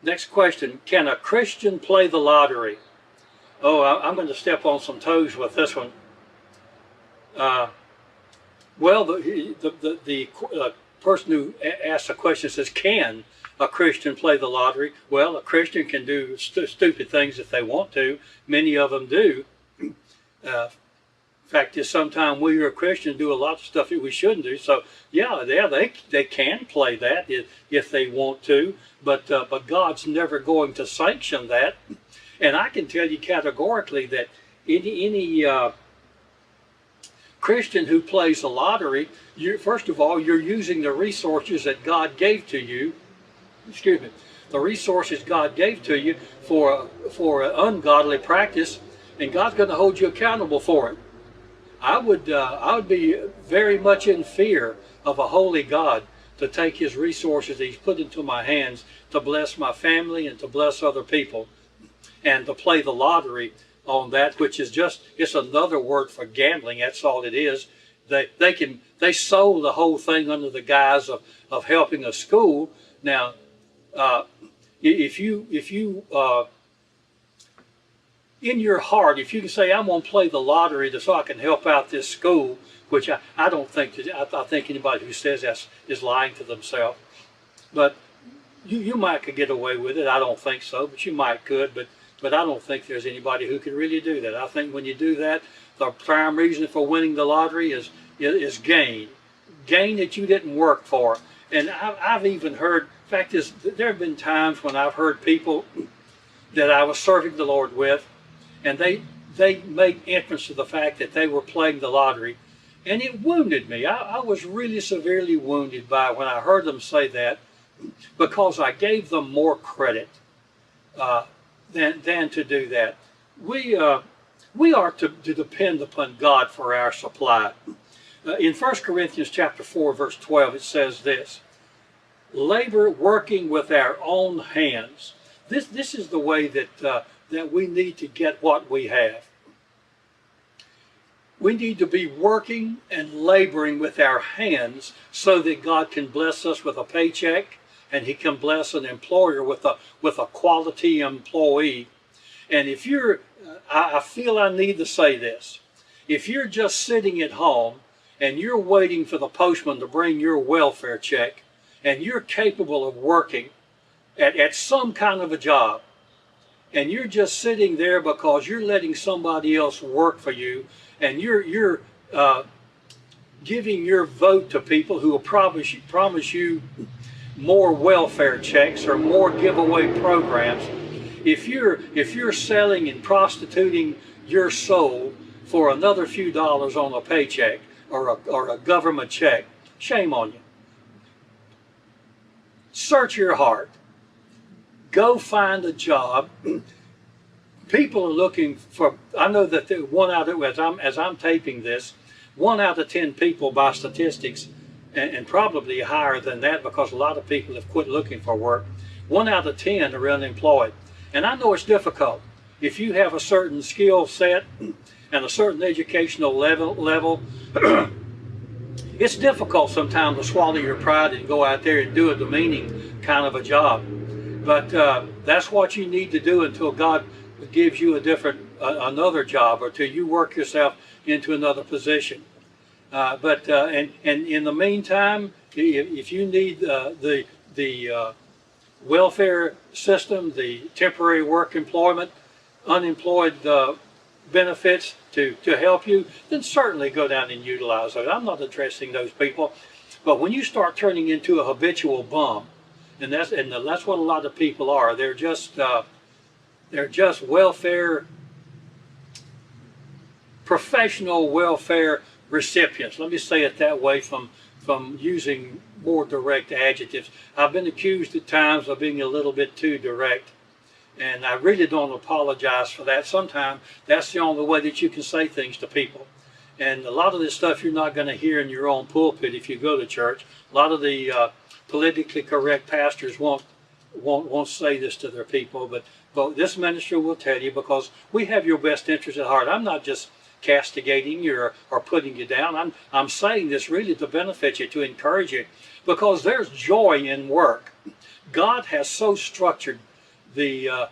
Next question, can a Christian play the lottery? Oh, I'm going to step on some toes with this one. Well, the person who asked the question says, can a Christian play the lottery? Well, a Christian can do stupid things if they want to. Many of them do. Fact is, sometimes we are Christians do a lot of stuff that we shouldn't do. So yeah, they can play that if they want to, but God's never going to sanction that. And I can tell you categorically that any Christian who plays the lottery, first of all, you're using the resources that God gave to you. Excuse me, the resources God gave to you for an ungodly practice, and God's going to hold you accountable for it. I would be very much in fear of a holy God to take His resources that He's put into my hands to bless my family and to bless other people, and to play the lottery on that, which is it's another word for gambling. That's all it is. They sold the whole thing under the guise of helping a school. Now, if you in your heart, if you can say, I'm going to play the lottery so I can help out this school, which I don't think, I think anybody who says that is lying to themselves. But you might could get away with it. I don't think so, but you might could. But I don't think there's anybody who could really do that. I think when you do that, the prime reason for winning the lottery is gain that you didn't work for. And I've even heard, in fact, there have been times when I've heard people that I was serving the Lord with, and they made entrance to the fact that they were playing the lottery, and it wounded me. I was really severely wounded by when I heard them say that, because I gave them more credit than to do that. We are to depend upon God for our supply. In 1 Corinthians chapter 4, verse 12, it says this: labor working with our own hands. This is the way that we need to get what we have. We need to be working and laboring with our hands so that God can bless us with a paycheck, and He can bless an employer with a quality employee. And if you're, I feel I need to say this, if you're just sitting at home and you're waiting for the postman to bring your welfare check, and you're capable of working at some kind of a job, and you're just sitting there because you're letting somebody else work for you, and you're giving your vote to people who will promise you more welfare checks or more giveaway programs. If you're selling and prostituting your soul for another few dollars on a paycheck or a government check, shame on you. Search your heart. Go find a job. People are looking for, I know that as I'm taping this, 1 out of 10 people by statistics, and probably higher than that because a lot of people have quit looking for work, 1 out of 10 are unemployed. And I know it's difficult. If you have a certain skill set and a certain educational level, it's difficult sometimes to swallow your pride and go out there and do a demeaning kind of a job. But that's what you need to do until God gives you another job, or till you work yourself into another position. And in the meantime, if you need the welfare system, the temporary work employment, unemployed benefits to help you, then certainly go down and utilize those. I'm not addressing those people, but when you start turning into a habitual bum, and that's what a lot of people are. They're just welfare, professional welfare recipients. Let me say it that way, from using more direct adjectives. I've been accused at times of being a little bit too direct, and I really don't apologize for that. Sometimes that's the only way that you can say things to people. And a lot of this stuff you're not going to hear in your own pulpit if you go to church. A lot of the politically correct pastors won't say this to their people, but this minister will tell you, because we have your best interest at heart. I'm not just castigating you or putting you down. I'm saying this really to benefit you, to encourage you, because there's joy in work. God has so structured the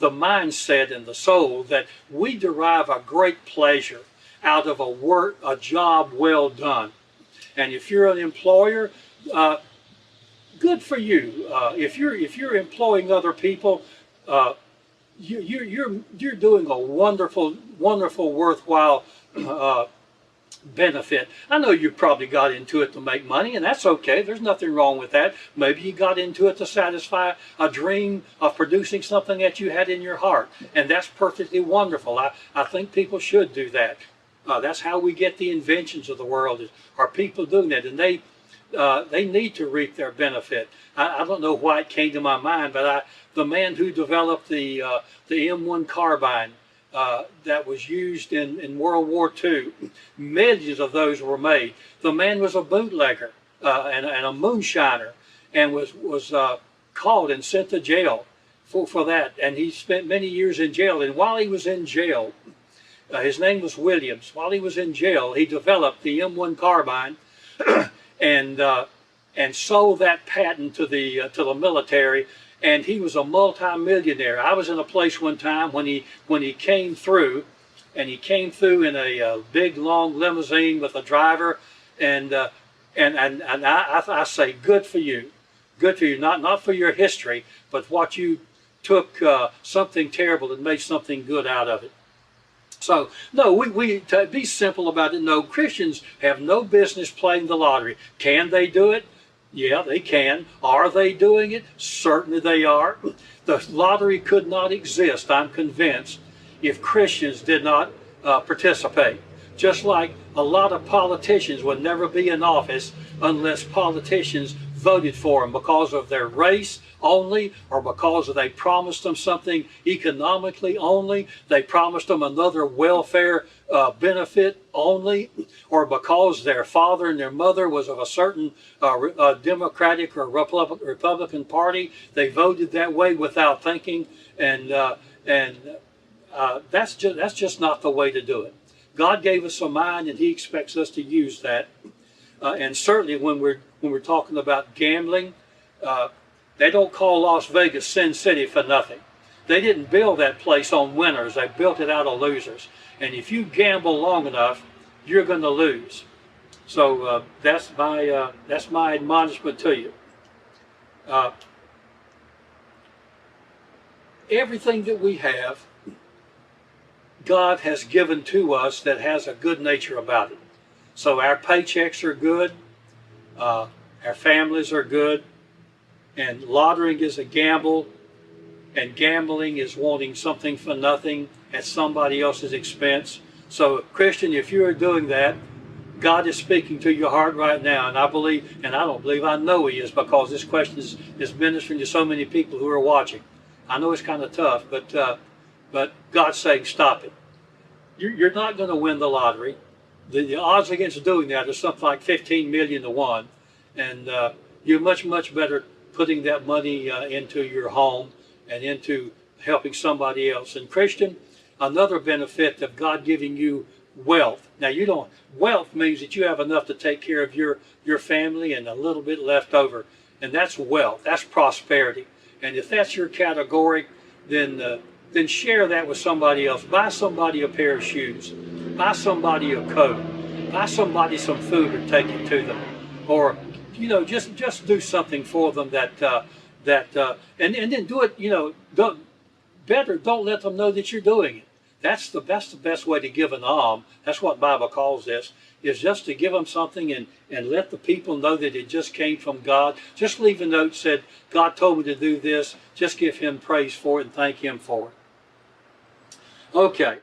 mindset and the soul that we derive a great pleasure out of a job well done. And if you're an employer, good for you. If you're employing other people, you're doing a wonderful, worthwhile benefit. I know you probably got into it to make money, and that's okay. There's nothing wrong with that. Maybe you got into it to satisfy a dream of producing something that you had in your heart, and that's perfectly wonderful. I think people should do that. That's how we get the inventions of the world, are people doing that, and they need to reap their benefit. I don't know why it came to my mind, but the man who developed the M1 carbine that was used in World War II, millions of those were made. The man was a bootlegger and a moonshiner, and was caught and sent to jail for that. And he spent many years in jail. And while he was in jail, his name was Williams. While he was in jail, he developed the M1 carbine and sold that patent to the military. And he was a multi-millionaire. I was in a place one time when he came through, and he came through in a big long limousine with a driver, and I say, good for you, not for your history, but what you took something terrible and made something good out of it. So no, we to be simple about it. No, Christians have no business playing the lottery. Can they do it? Yeah, they can. Are they doing it? Certainly they are. The lottery could not exist, I'm convinced, if Christians did not participate. Just like a lot of politicians would never be in office unless politicians voted for them because of their race only, or because they promised them something economically only, they promised them another welfare benefit only, or because their father and their mother was of a certain Democratic or Republican party, they voted that way without thinking, and that's just not the way to do it. God gave us a mind, and He expects us to use that. And certainly when we're talking about gambling, they don't call Las Vegas Sin City for nothing. They didn't build that place on winners. They built it out of losers. And if you gamble long enough, you're going to lose. So that's my admonishment to you. Everything that we have, God has given to us that has a good nature about it. So our paychecks are good, our families are good, and lottery is a gamble, and gambling is wanting something for nothing at somebody else's expense. So Christian, if you are doing that, God is speaking to your heart right now, and I believe, and I don't believe, I know He is, because this question is ministering to so many people who are watching. I know it's kind of tough, but God's saying stop it. You're not going to win the lottery. The odds against doing that are something like 15 million to 1, and you're much better putting that money into your home and into helping somebody else. And Christian, another benefit of God giving you wealth. Now wealth means that you have enough to take care of your family and a little bit left over, and that's wealth. That's prosperity. And if that's your category, then share that with somebody else. Buy somebody a pair of shoes. Buy somebody a coat. Buy somebody some food or take it to them. Or, just do something for them and then do it, don't let them know that you're doing it. That's the best way to give an alms. That's what the Bible calls this, is just to give them something and let the people know that it just came from God. Just leave a note, said, God told me to do this. Just give Him praise for it and thank Him for it. Okay.